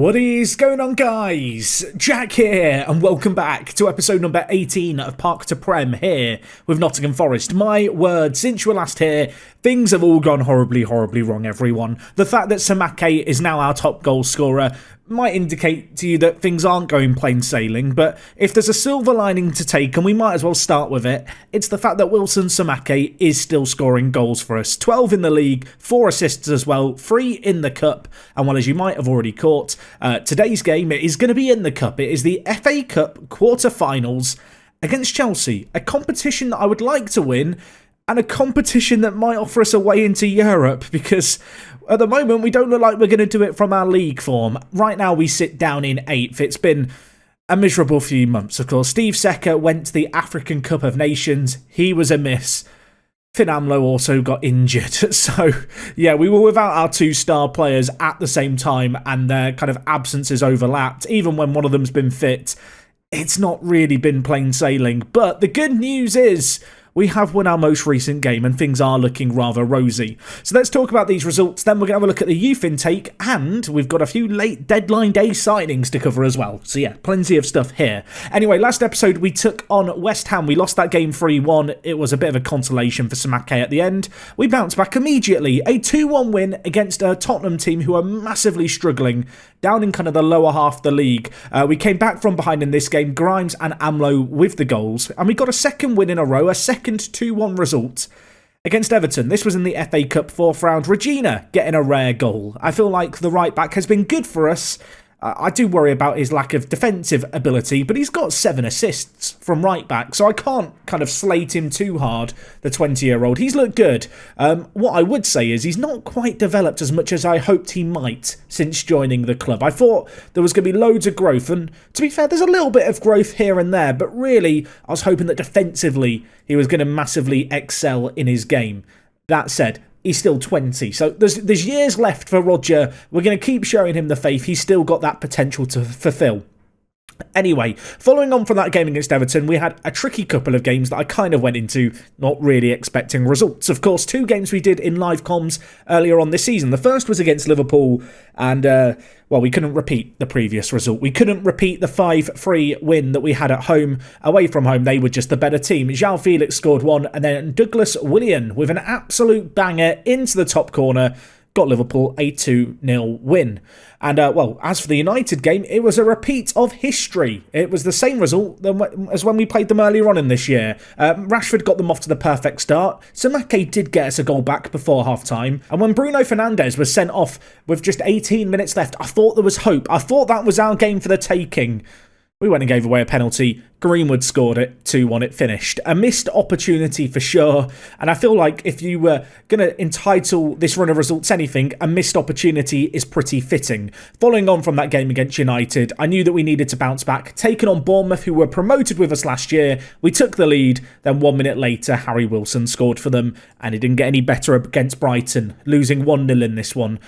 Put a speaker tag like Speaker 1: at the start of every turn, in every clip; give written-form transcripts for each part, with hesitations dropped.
Speaker 1: What is going on, guys? Jack here, and welcome back to episode number 18 of Park to Prem here with Nottingham Forest. My word, since you were last here, things have all gone horribly wrong, everyone. The fact that Samake is now our top goal scorer might indicate to you that things aren't going plain sailing, but if there's a silver lining to take, and we might as well start with it, it's the fact that Wilson Samake is still scoring goals for us. 12 in the league, 4 assists as well, 3 in the cup, and well, as you might have already caught, today's game is going to be in the cup. It is the FA Cup quarter-finals against Chelsea, a competition that I would like to win, and a competition that might offer us a way into Europe, because at the moment we don't look like we're going to do it from our league form. Right now we sit down in 8th. It's been a miserable few months, of course. Steve Secker went to the African Cup of Nations. He was a miss. Finn Amlo also got injured. So, yeah, we were without our 2 star players at the same time, and their kind of absences overlapped. Even when one of them's been fit, it's not really been plain sailing. But the good news is we have won our most recent game and things are looking rather rosy. So let's talk about these results, then we're going to have a look at the youth intake, and we've got a few late deadline day signings to cover as well. So yeah, plenty of stuff here. Anyway, last episode we took on West Ham. We lost that game 3-1. It was a bit of a consolation for Samake at the end. We bounced back immediately. A 2-1 win against a Tottenham team who are massively struggling down in kind of the lower half of the league. We came back from behind in this game, Grimes and Amlo with the goals, and we got a second win in a row, a second 2-1 result against Everton. This was in the FA Cup 4th round. Regina getting a rare goal. I feel like the right back has been good for us. I do worry about his lack of defensive ability, but he's got 7 assists from right back, so I can't kind of slate him too hard, the 20-year-old. He's looked good. What I would say is he's not quite developed as much as I hoped he might since joining the club. I thought there was going to be loads of growth, and to be fair, there's a little bit of growth here and there, but really, I was hoping that defensively he was going to massively excel in his game. That said, he's still 20, so there's years left for Roger. We're going to keep showing him the faith. He's still got that potential to fulfill. Anyway, following on from that game against Everton, we had a tricky couple of games that I kind of went into not really expecting results. Of course, 2 games we did in live comms earlier on this season. The first was against Liverpool, and well, we couldn't repeat the previous result. We couldn't repeat the 5-3 win that we had at home. Away from home, they were just the better team. João Felix scored 1, and then Douglas Willian with an absolute banger into the top corner got Liverpool a 2-0 win. And, well, as for the United game, it was a repeat of history. It was the same result as when we played them earlier on in this year. Rashford got them off to the perfect start. Samake did get us a goal back before half-time. And when Bruno Fernandes was sent off with just 18 minutes left, I thought there was hope. I thought that was our game for the taking. We went and gave away a penalty. Greenwood scored it. 2-1, it finished. A missed opportunity for sure. And I feel like if you were going to entitle this run of results anything, a missed opportunity is pretty fitting. Following on from that game against United, I knew that we needed to bounce back. Taking on Bournemouth, who were promoted with us last year, we took the lead. Then 1 minute later, Harry Wilson scored for them. And it didn't get any better against Brighton, losing 1-0 in this one.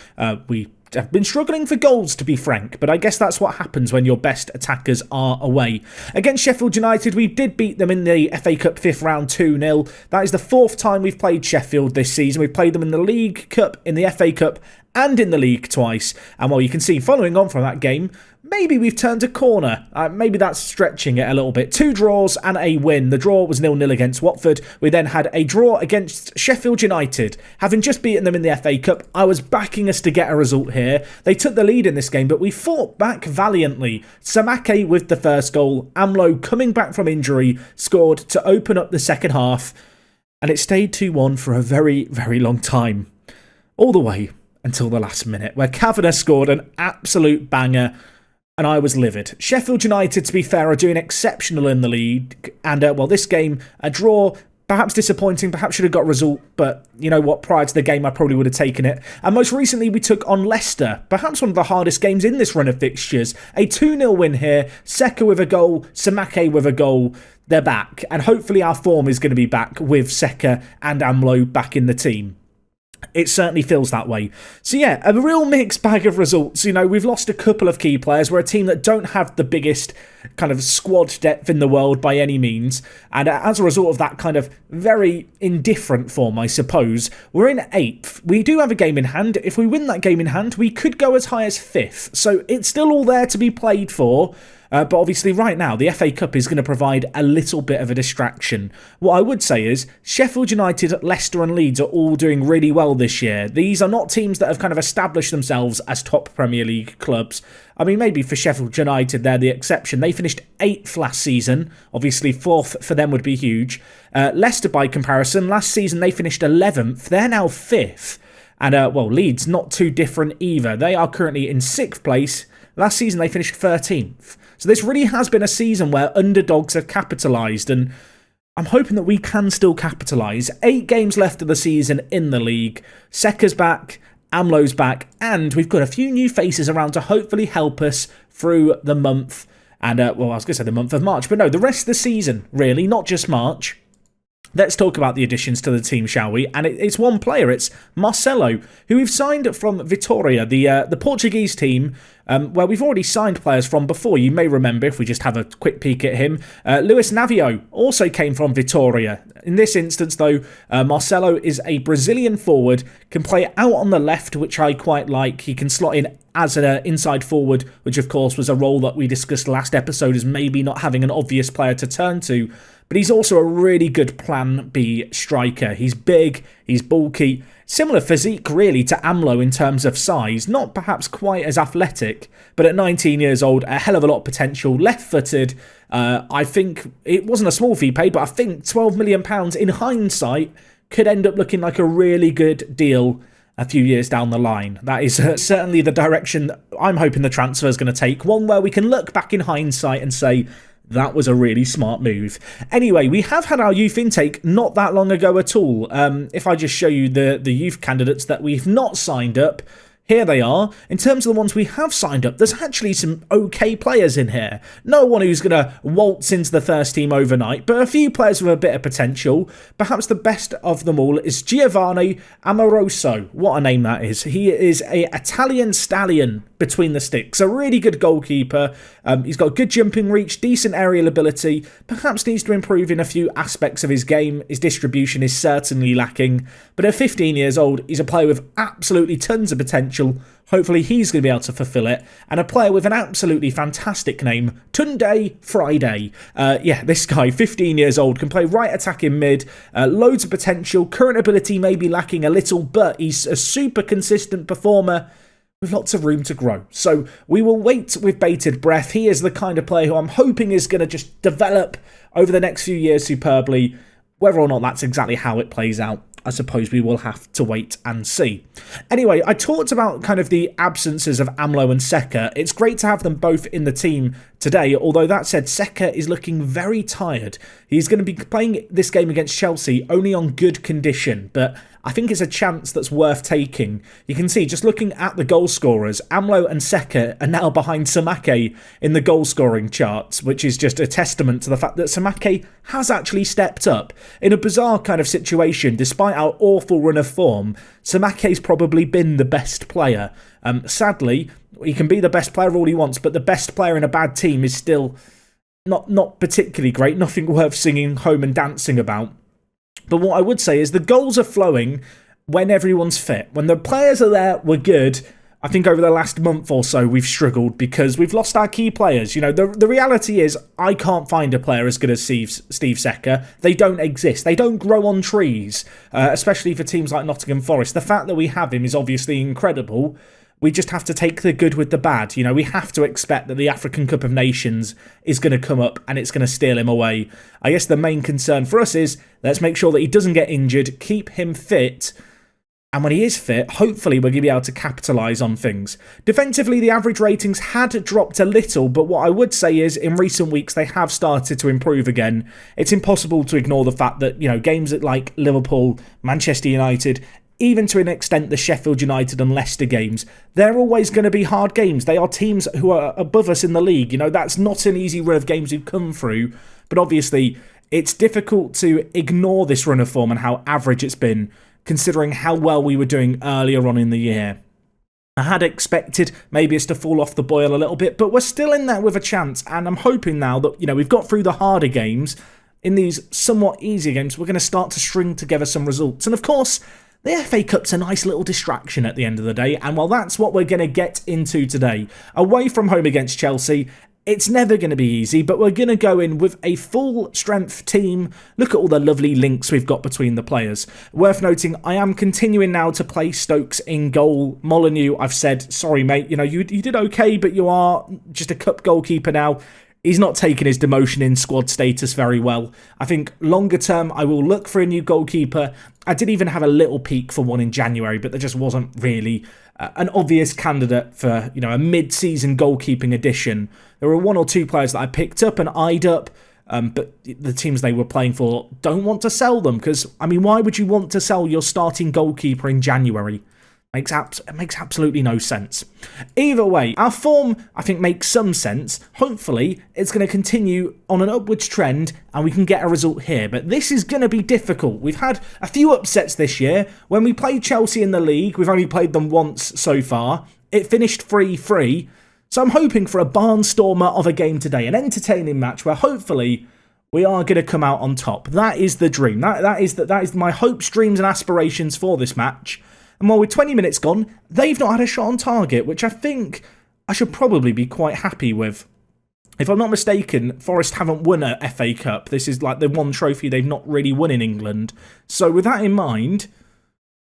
Speaker 1: We have been struggling for goals, to be frank, but I guess that's what happens when your best attackers are away. Against Sheffield United, we did beat them in the FA Cup 5th round 2-0. That is the 4th time we've played Sheffield this season. We've played them in the League Cup, in the FA Cup, and in the league twice. And well, you can see, following on from that game, maybe we've turned a corner. Maybe that's stretching it a little bit. 2 draws and a win. The draw was 0-0 against Watford. We then had a draw against Sheffield United. Having just beaten them in the FA Cup, I was backing us to get a result here. They took the lead in this game, but we fought back valiantly. Samake with the first goal. Amlo, coming back from injury, scored to open up the second half. And it stayed 2-1 for a very long time. All the way until the last minute, where Kavanagh scored an absolute banger, and I was livid. Sheffield United, to be fair, are doing exceptional in the league, and well, this game, a draw, perhaps disappointing, perhaps should have got a result, but you know what, prior to the game I probably would have taken it. And most recently we took on Leicester, perhaps one of the hardest games in this run of fixtures. A 2-0 win here, Seca with a goal, Samake with a goal. They're back, and hopefully our form is going to be back with Seca and Amlo back in the team. It certainly feels that way. So yeah, a real mixed bag of results. We've lost a couple of key players. We're a team that don't have the biggest kind of squad depth in the world by any means. And as a result of that kind of very indifferent form, I suppose, we're in 8th. We do have a game in hand. If we win that game in hand, we could go as high as 5th. So it's still all there to be played for. But obviously right now, the FA Cup is going to provide a little bit of a distraction. What I would say is Sheffield United, Leicester and Leeds are all doing really well this year. These are not teams that have kind of established themselves as top Premier League clubs. I mean, maybe for Sheffield United, they're the exception. They finished 8th last season. Obviously, 4th for them would be huge. Leicester, by comparison, last season they finished 11th. They're now 5th. And, Leeds, not too different either. They are currently in 6th place. Last season they finished 13th. So this really has been a season where underdogs have capitalised, and I'm hoping that we can still capitalise. 8 games left of the season in the league. Seka's back, Amlo's back, and we've got a few new faces around to hopefully help us through the month. And, I was going to say the month of March, but no, the rest of the season, really, not just March. Let's talk about the additions to the team, shall we? And it's one player, it's Marcelo, who we've signed from Vitória, the Portuguese team, where we've already signed players from before. You may remember, if we just have a quick peek at him, Luis Navio also came from Vitória. In this instance, though, Marcelo is a Brazilian forward, can play out on the left, which I quite like. He can slot in as an inside forward, which of course was a role that we discussed last episode as maybe not having an obvious player to turn to. But he's also a really good plan B striker. He's big, he's bulky, similar physique really to Amlo in terms of size, not perhaps quite as athletic, but at 19 years old, a hell of a lot of potential, left-footed. I think it wasn't a small fee paid, but I think £12 million in hindsight could end up looking like a really good deal a few years down the line. That is certainly the direction I'm hoping the transfer is going to take, one where we can look back in hindsight and say, that was a really smart move. Anyway, we have had our youth intake not that long ago at all. If I just show you the youth candidates that we've not signed up, here they are. In terms of the ones we have signed up, there's actually some okay players in here. No one who's going to waltz into the first team overnight, but a few players with a bit of potential. Perhaps the best of them all is Giovanni Amoroso. What a name that is. He is an Italian stallion between the sticks. A really good goalkeeper. He's got good jumping reach, decent aerial ability. Perhaps needs to improve in a few aspects of his game. His distribution is certainly lacking. But at 15 years old, he's a player with absolutely tons of potential. Hopefully he's going to be able to fulfill it. And a player with an absolutely fantastic name, Tunde Friday. This guy, 15 years old, can play right attacking mid. Loads of potential. Current ability may be lacking a little, but he's a super consistent performer with lots of room to grow. So we will wait with bated breath. He is the kind of player who I'm hoping is going to just develop over the next few years superbly. Whether or not that's exactly how it plays out, I suppose we will have to wait and see. Anyway, I talked about kind of the absences of Amlo and Seka. It's great to have them both in the team today, although that said, Seka is looking very tired. He's going to be playing this game against Chelsea only on good condition, but I think it's a chance that's worth taking. You can see, just looking at the goal scorers, Amlo and Seka are now behind Samake in the goal scoring charts, which is just a testament to the fact that Samake has actually stepped up. In a bizarre kind of situation, despite our awful run of form, Samake's probably been the best player. Sadly, he can be the best player all he wants, but the best player in a bad team is still not particularly great, nothing worth singing home and dancing about. But what I would say is the goals are flowing when everyone's fit. When the players are there, we're good. I think over the last month or so, we've struggled because we've lost our key players. You know, the reality is I can't find a player as good as Steve Seka. They don't exist. They don't grow on trees, especially for teams like Nottingham Forest. The fact that we have him is obviously incredible. We just have to take the good with the bad. You know, we have to expect that the African Cup of Nations is going to come up and it's going to steal him away. I guess the main concern for us is let's make sure that he doesn't get injured, keep him fit, and when he is fit, hopefully we're going to be able to capitalise on things. Defensively, the average ratings had dropped a little, but what I would say is in recent weeks they have started to improve again. It's impossible to ignore the fact that, you know, games like Liverpool, Manchester United, even to an extent the Sheffield United and Leicester games, they're always going to be hard games. They are teams who are above us in the league. You know, that's not an easy run of games we've come through, but obviously it's difficult to ignore this run of form and how average it's been considering how well we were doing earlier on in the year. I had expected maybe it's to fall off the boil a little bit, but we're still in there with a chance, and I'm hoping now that, we've got through the harder games. In these somewhat easier games, we're going to start to string together some results. And of course, the FA Cup's a nice little distraction at the end of the day, and well, that's what we're going to get into today. Away from home against Chelsea, it's never going to be easy, but we're going to go in with a full-strength team. Look at all the lovely links we've got between the players. Worth noting, I am continuing now to play Stokes in goal. Molineux, I've said, sorry, mate, you did okay, but you are just a cup goalkeeper now. He's not taking his demotion in squad status very well. I think longer term, I will look for a new goalkeeper. I did even have a little peek for one in January, but there just wasn't really an obvious candidate for, a mid-season goalkeeping addition. There were one or two players that I picked up and eyed up, but the teams they were playing for don't want to sell them because, why would you want to sell your starting goalkeeper in January? It makes absolutely no sense. Either way, our form, I think, makes some sense. Hopefully, it's going to continue on an upwards trend and we can get a result here. But this is going to be difficult. We've had a few upsets this year. When we played Chelsea in the league, we've only played them once so far. It finished 3-3. So I'm hoping for a barnstormer of a game today. An entertaining match where hopefully we are going to come out on top. That is the dream. That is my hopes, dreams and aspirations for this match. And while we're 20 minutes gone, they've not had a shot on target, which I think I should probably be quite happy with. If I'm not mistaken, Forest haven't won a FA Cup. This is like the one trophy they've not really won in England. So with that in mind,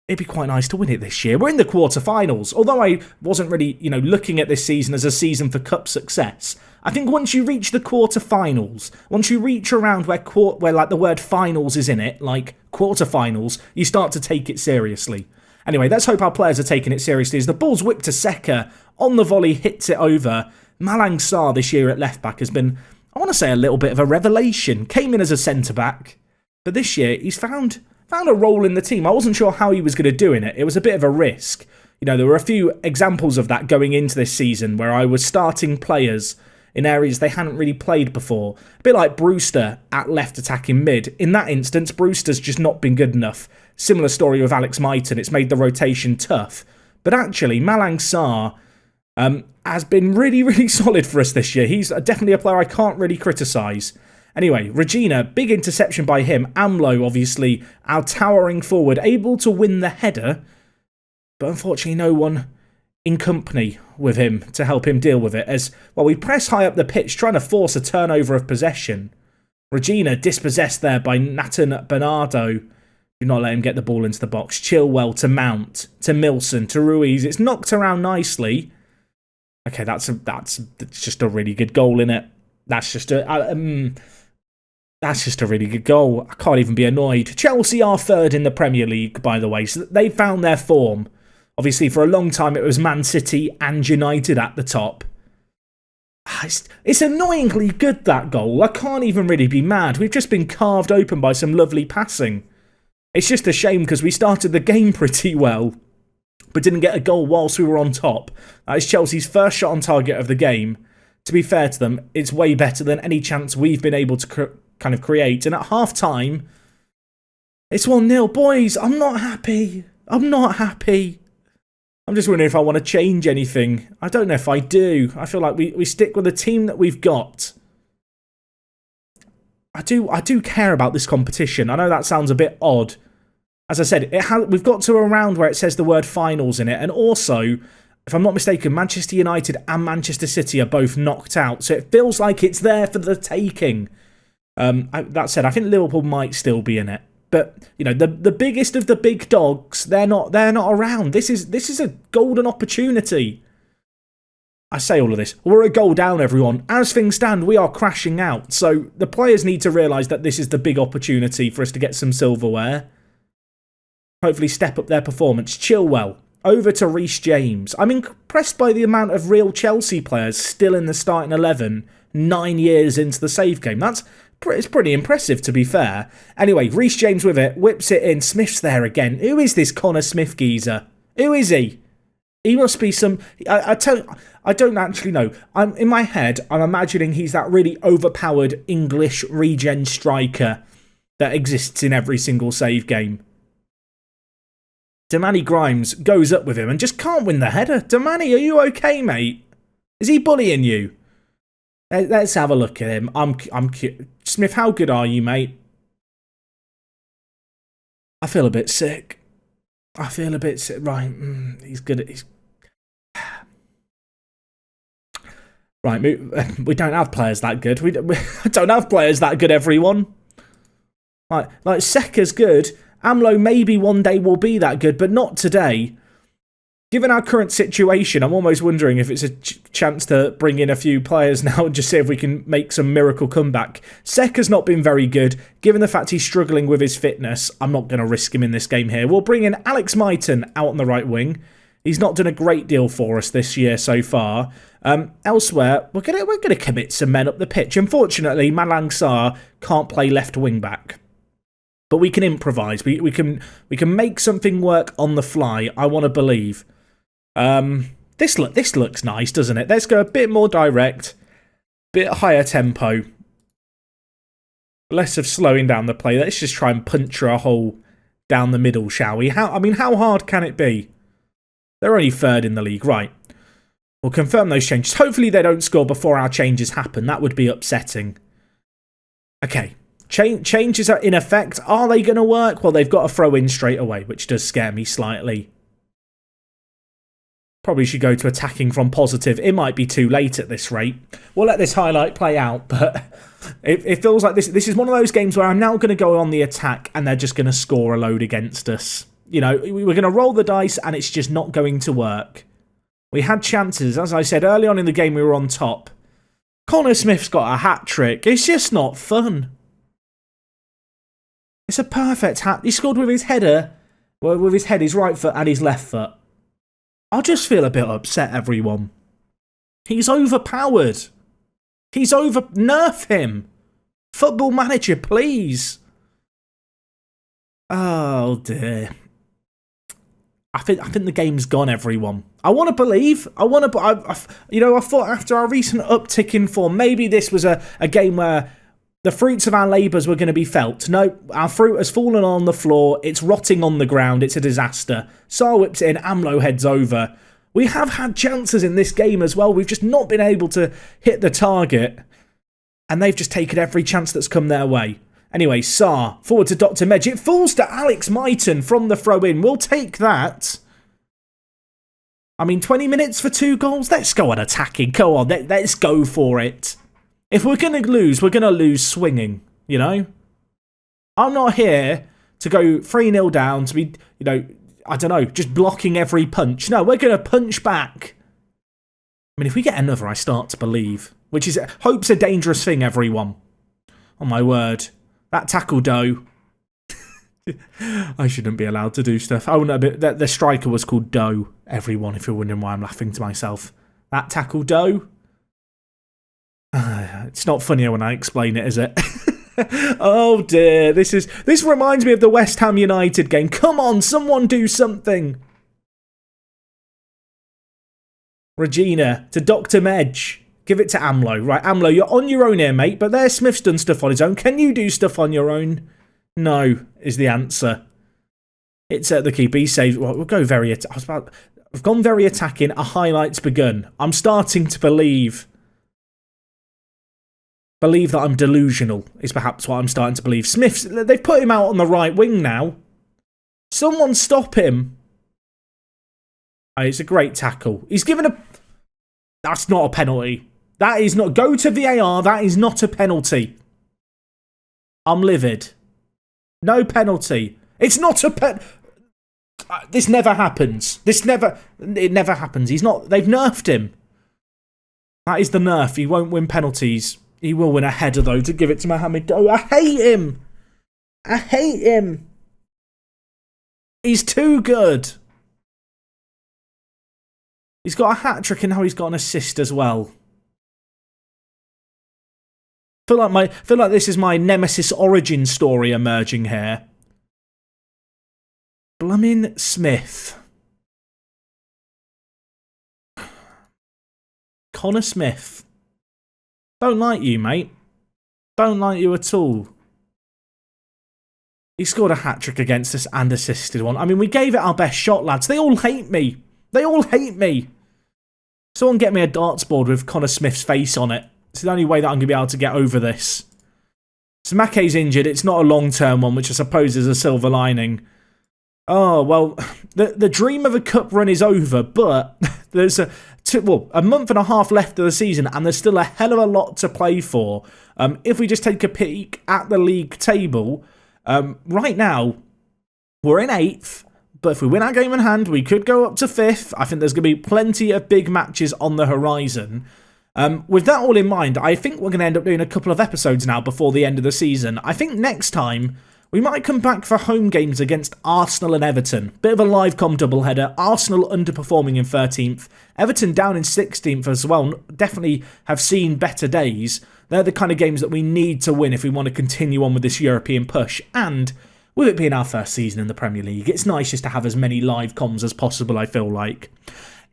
Speaker 1: it'd be quite nice to win it this year. We're in the quarterfinals. Although I wasn't really, looking at this season as a season for cup success, I think once you reach the quarterfinals, once you reach around where like the word finals is in it, like quarterfinals, you start to take it seriously. Anyway, let's hope our players are taking it seriously as the ball's whipped to Seka. On the volley, hits it over. Malang Sarr this year at left-back has been, I want to say, a little bit of a revelation. Came in as a centre-back, but this year he's found a role in the team. I wasn't sure how he was going to do in it. It was a bit of a risk. There were a few examples of that going into this season where I was starting players in areas they hadn't really played before. A bit like Brewster at left attacking mid. In that instance, Brewster's just not been good enough. Similar story with Alex Mighton. It's made the rotation tough. But actually, Malang Sarr has been really, really solid for us this year. He's definitely a player I can't really criticise. Anyway, Regina, big interception by him. Amlo, obviously, our towering forward, able to win the header. But unfortunately, no one in company with him to help him deal with it. As well, we press high up the pitch, trying to force a turnover of possession. Regina dispossessed there by Nathan Bernardo. Do not let him get the ball into the box. Chilwell to Mount, to Milson, to Ruiz. It's knocked around nicely. Okay, that's just a really good goal, innit? That's just a really good goal. I can't even be annoyed. Chelsea are third in the Premier League, by the way, so they found their form. Obviously, for a long time, it was Man City and United at the top. It's annoyingly good, that goal. I can't even really be mad. We've just been carved open by some lovely passing. It's just a shame because we started the game pretty well, but didn't get a goal whilst we were on top. That is Chelsea's first shot on target of the game. To be fair to them, it's way better than any chance we've been able to kind of create. And at half-time, it's 1-0. Boys, I'm not happy. I'm just wondering if I want to change anything. I don't know if I do. I feel like we stick with the team that we've got. I do care about this competition. I know that sounds a bit odd. As I said, we've got to a round where it says the word finals in it. And also, if I'm not mistaken, Manchester United and Manchester City are both knocked out. So it feels like it's there for the taking. That said, I think Liverpool might still be in it. But, the biggest of the big dogs, they're not around. This is a golden opportunity. I say all of this. We're a goal down, everyone. As things stand, we are crashing out. So the players need to realise that this is the big opportunity for us to get some silverware. Hopefully step up their performance. Chilwell. Over to Reece James. I'm impressed by the amount of real Chelsea players still in the starting 11 9 years into the save game. It's pretty impressive, to be fair. Anyway, Reece James with it. Whips it in. Smith's there again. Who is this Connor Smith geezer? Who is he? He must be some... I don't actually know. In my head, I'm imagining he's that really overpowered English regen striker that exists in every single save game. Damani Grimes goes up with him and just can't win the header. Damani, are you okay, mate? Is he bullying you? Let's have a look at him. I'm Smith, how good are you, mate? I feel a bit sick. I feel a bit sick. Right, he's good at... Right, we don't have players that good. We don't have players that good, everyone. Like Seka's good. Amlo maybe one day will be that good, but not today. Given our current situation, I'm almost wondering if it's a chance to bring in a few players now and just see if we can make some miracle comeback. Seka's not been very good. Given the fact he's struggling with his fitness, I'm not going to risk him in this game here. We'll bring in Alex Myton out on the right wing. He's not done a great deal for us this year so far. Elsewhere, we're gonna commit some men up the pitch. Unfortunately, Malang Sarr can't play left wing back. But we can improvise. We can make something work on the fly. I want to believe. This looks nice, doesn't it? Let's go a bit more direct, bit higher tempo, less of slowing down the play. Let's just try and puncture a hole down the middle, shall we? How hard can it be? They're only third in the league, right? We'll confirm those changes. Hopefully they don't score before our changes happen. That would be upsetting. Okay. Changes are in effect. Are they going to work? Well, they've got to throw in straight away, which does scare me slightly. Probably should go to attacking from positive. It might be too late at this rate. We'll let this highlight play out, but it feels like this is one of those games where I'm now going to go on the attack and they're just going to score a load against us. You know, we're going to roll the dice and it's just not going to work. We had chances. As I said, early on in the game we were on top. Connor Smith's got a hat-trick. It's just not fun. It's a perfect hat. He scored with his header, well, with his head, his right foot and his left foot. I just feel a bit upset, everyone. He's overpowered. Nerf him. Football Manager, please. Oh, dear. I think the game's gone, everyone. I want to believe. I thought after our recent uptick in form, maybe this was a game where the fruits of our labours were going to be felt. No, our fruit has fallen on the floor. It's rotting on the ground. It's a disaster. Sarr whips it in. Amlo heads over. We have had chances in this game as well. We've just not been able to hit the target. And they've just taken every chance that's come their way. Anyway, Sarr, forward to Dr. Medj. It falls to Alex Myton from the throw-in. We'll take that. 20 minutes for 2 goals? Let's go on attacking. Go on, let's go for it. If we're going to lose swinging, you know? I'm not here to go 3-0 down, to be, just blocking every punch. No, we're going to punch back. If we get another, I start to believe. Which is, hope's a dangerous thing, everyone. Oh my word. That tackle Doe. I shouldn't be allowed to do stuff. Oh no, but the striker was called Doe, everyone, if you're wondering why I'm laughing to myself. That tackle Doe. It's not funnier when I explain it, is it? Oh dear, this reminds me of the West Ham United game. Come on, someone do something. Regina to Dr. Medj. Give it to Amlo. Right, Amlo, you're on your own here, mate, but there Smith's done stuff on his own. Can you do stuff on your own? No, is the answer. It's at the keeper. He saves. Well, we'll go very... I've gone very attacking. A highlight's begun. I'm starting to believe that I'm delusional, is perhaps what I'm starting to believe. They've put him out on the right wing now. Someone stop him. Oh, it's a great tackle. He's given a... That's not a penalty. That is not... Go to VAR. That is not a penalty. I'm livid. No penalty. It's not a this never happens. It never happens. He's not... They've nerfed him. That is the nerf. He won't win penalties. He will win a header, though, to give it to Mohamed Doe. I hate him. I hate him. He's too good. He's got a hat-trick and now he's got an assist as well. Feel like this is my Nemesis origin story emerging here. Bloomin' Smith. Connor Smith. Don't like you, mate. Don't like you at all. He scored a hat-trick against us and assisted one. I mean, we gave it our best shot, lads. They all hate me. They all hate me. Someone get me a darts board with Connor Smith's face on it. It's the only way that I'm going to be able to get over this. So Make's injured. It's not a long-term one, which I suppose is a silver lining. Oh, well, the dream of a cup run is over, but there's a month and a half left of the season, and there's still a hell of a lot to play for. If we just take a peek at the league table, right now, we're in 8th, but if we win our game in hand, we could go up to 5th. I think there's going to be plenty of big matches on the horizon. With that all in mind, I think we're going to end up doing a couple of episodes now before the end of the season. I think next time, we might come back for home games against Arsenal and Everton. Bit of a live com doubleheader. Arsenal underperforming in 13th. Everton down in 16th as well. Definitely have seen better days. They're the kind of games that we need to win if we want to continue on with this European push. And with it being our first season in the Premier League, it's nice just to have as many live comms as possible, I feel like.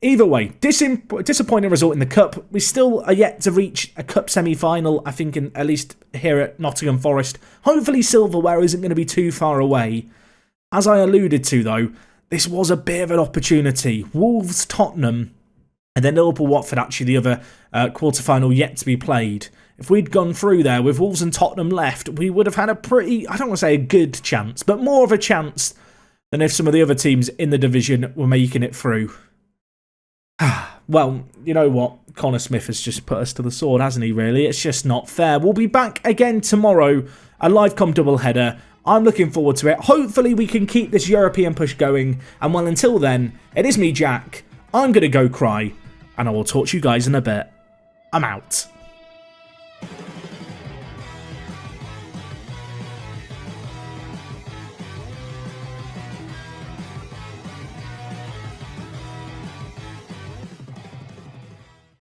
Speaker 1: Either way, disappointing result in the Cup. We still are yet to reach a Cup semi-final, I think, at least here at Nottingham Forest. Hopefully silverware isn't going to be too far away. As I alluded to, though, this was a bit of an opportunity. Wolves, Tottenham, and then Liverpool, Watford, actually the other quarter-final yet to be played. If we'd gone through there with Wolves and Tottenham left, we would have had a pretty, I don't want to say a good chance, but more of a chance than if some of the other teams in the division were making it through. Well, you know what? Connor Smith has just put us to the sword, hasn't he, really? It's just not fair. We'll be back again tomorrow, a live com doubleheader. I'm looking forward to it. Hopefully we can keep this European push going. And well, until then, it is me, Jack. I'm going to go cry, and I will talk to you guys in a bit. I'm out.